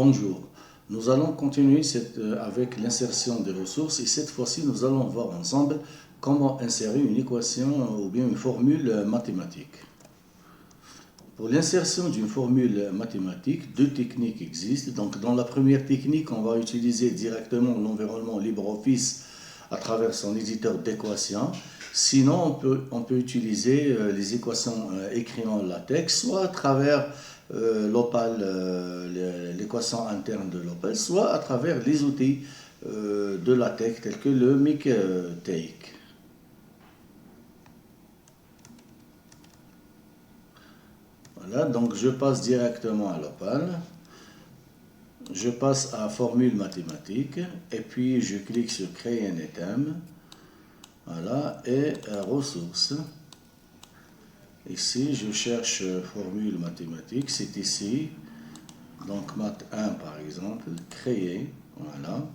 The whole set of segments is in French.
Bonjour, nous allons continuer avec l'insertion des ressources et cette fois-ci nous allons voir ensemble comment insérer une équation ou bien une formule mathématique. Pour l'insertion d'une formule mathématique, deux techniques existent. Donc dans la première technique, on va utiliser directement l'environnement LibreOffice à travers son éditeur d'équations. Sinon, on peut utiliser les équations écrites en LaTeX, soit à travers l'Opal, l'équation interne de l'Opal, soit à travers les outils de LaTeX tels que le MikTeX. Voilà, donc je passe directement à l'Opal. Je passe à formule mathématique et puis je clique sur créer un item. Voilà, et ressources. Ici, je cherche formule mathématique, c'est ici. Donc, math 1 par exemple, créer, voilà.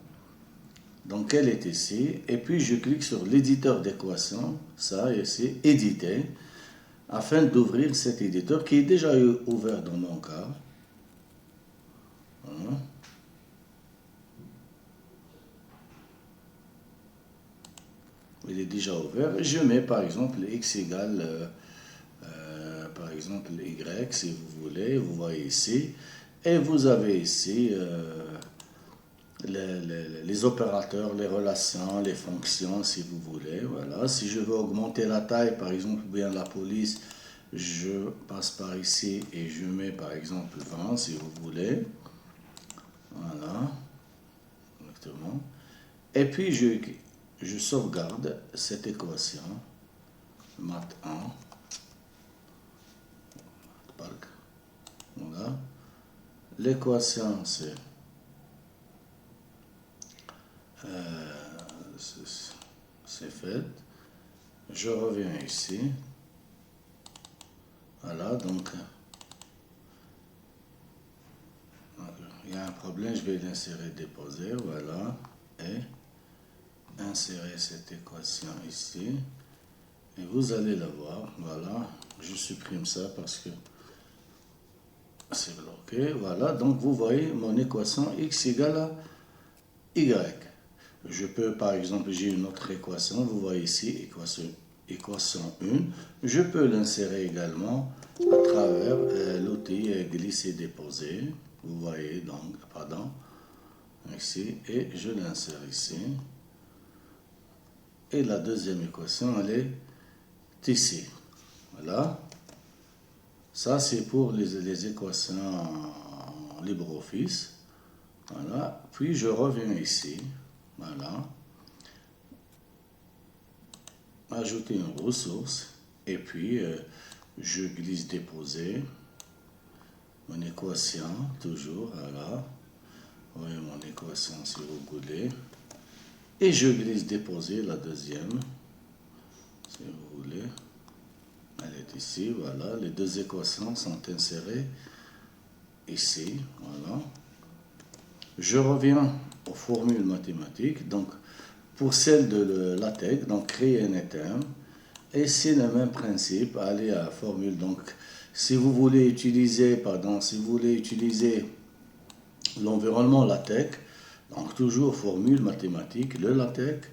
Donc, elle est ici. Et puis, je clique sur l'éditeur d'équations, ça ici, éditer, afin d'ouvrir cet éditeur qui est déjà ouvert dans mon cas. Voilà. Il est déjà ouvert. Je mets par exemple x égale, par exemple y, si vous voulez, vous voyez ici. Et vous avez ici les opérateurs, les relations, les fonctions, si vous voulez. Voilà. Si je veux augmenter la taille, par exemple, ou bien la police, je passe par ici et je mets par exemple 20, si vous voulez. Voilà. Exactement. Et puis, je sauvegarde cette équation, math 1, voilà. L'équation c'est fait. Je reviens ici. Voilà, donc il y a un problème, je vais l'insérer, déposer, voilà, et insérer cette équation ici. Et vous allez la voir, voilà, je supprime ça parce que c'est bloqué, voilà, donc vous voyez mon équation x égale à y. Je peux, par exemple, j'ai une autre équation, vous voyez ici, équation 1, je peux l'insérer également à travers l'outil glisser-déposer, vous voyez donc, pardon, ici, et je l'insère ici. Et la deuxième équation, elle est ici, voilà. Ça, c'est pour les équations LibreOffice. Voilà. Puis, je reviens ici. Voilà. Ajouter une ressource. Et puis, je glisse déposer. Mon équation, toujours. Voilà. Vous voyez mon équation si vous voulez. Et je glisse déposer la deuxième. Si vous voulez. Elle est ici, voilà. Les deux équations sont insérées ici, voilà. Je reviens aux formules mathématiques. Donc, pour celle de LaTeX, donc créer un item. Et c'est le même principe, aller à la formule. Donc, si vous voulez utiliser, l'environnement LaTeX, donc toujours formule mathématique, le LaTeX,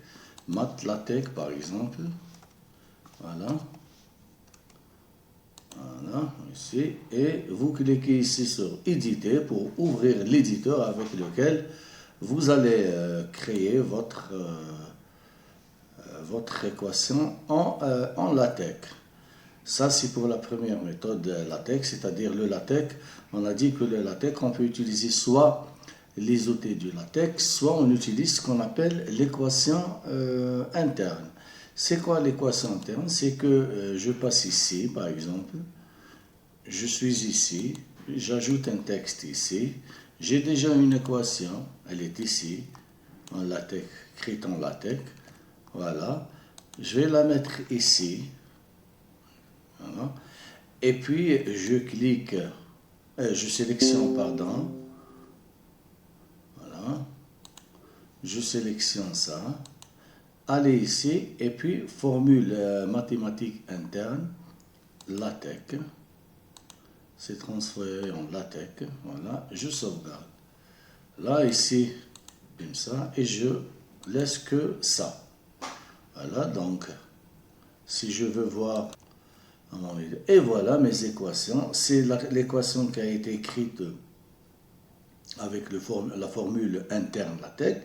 MathLaTeX par exemple, voilà. Voilà, ici, et vous cliquez ici sur éditer pour ouvrir l'éditeur avec lequel vous allez créer votre équation en LaTeX. Ça, c'est pour la première méthode LaTeX, c'est-à-dire le LaTeX. On a dit que le LaTeX, on peut utiliser soit les outils du LaTeX, soit on utilise ce qu'on appelle l'équation interne. C'est quoi l'équation interne? C'est que je passe ici, par exemple, je suis ici, j'ajoute un texte ici, j'ai déjà une équation, elle est ici, en LaTeX, écrite en LaTeX, voilà, je vais la mettre ici, voilà, et puis je clique, je sélectionne, pardon, voilà, je sélectionne ça, allez ici, et puis formule mathématique interne, LaTeX, c'est transféré en LaTeX, voilà, je sauvegarde. Là, ici, comme ça, et je laisse que ça. Voilà, donc, si je veux voir, et voilà mes équations. C'est l'équation qui a été écrite avec la formule interne LaTeX.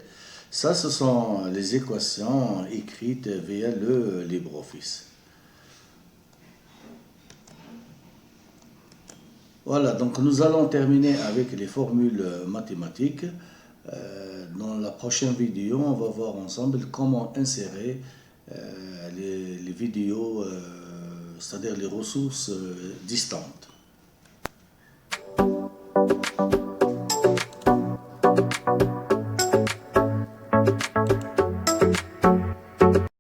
Ça, ce sont les équations écrites via le LibreOffice. Voilà, donc nous allons terminer avec les formules mathématiques. Dans la prochaine vidéo, on va voir ensemble comment insérer les vidéos, c'est-à-dire les ressources distantes.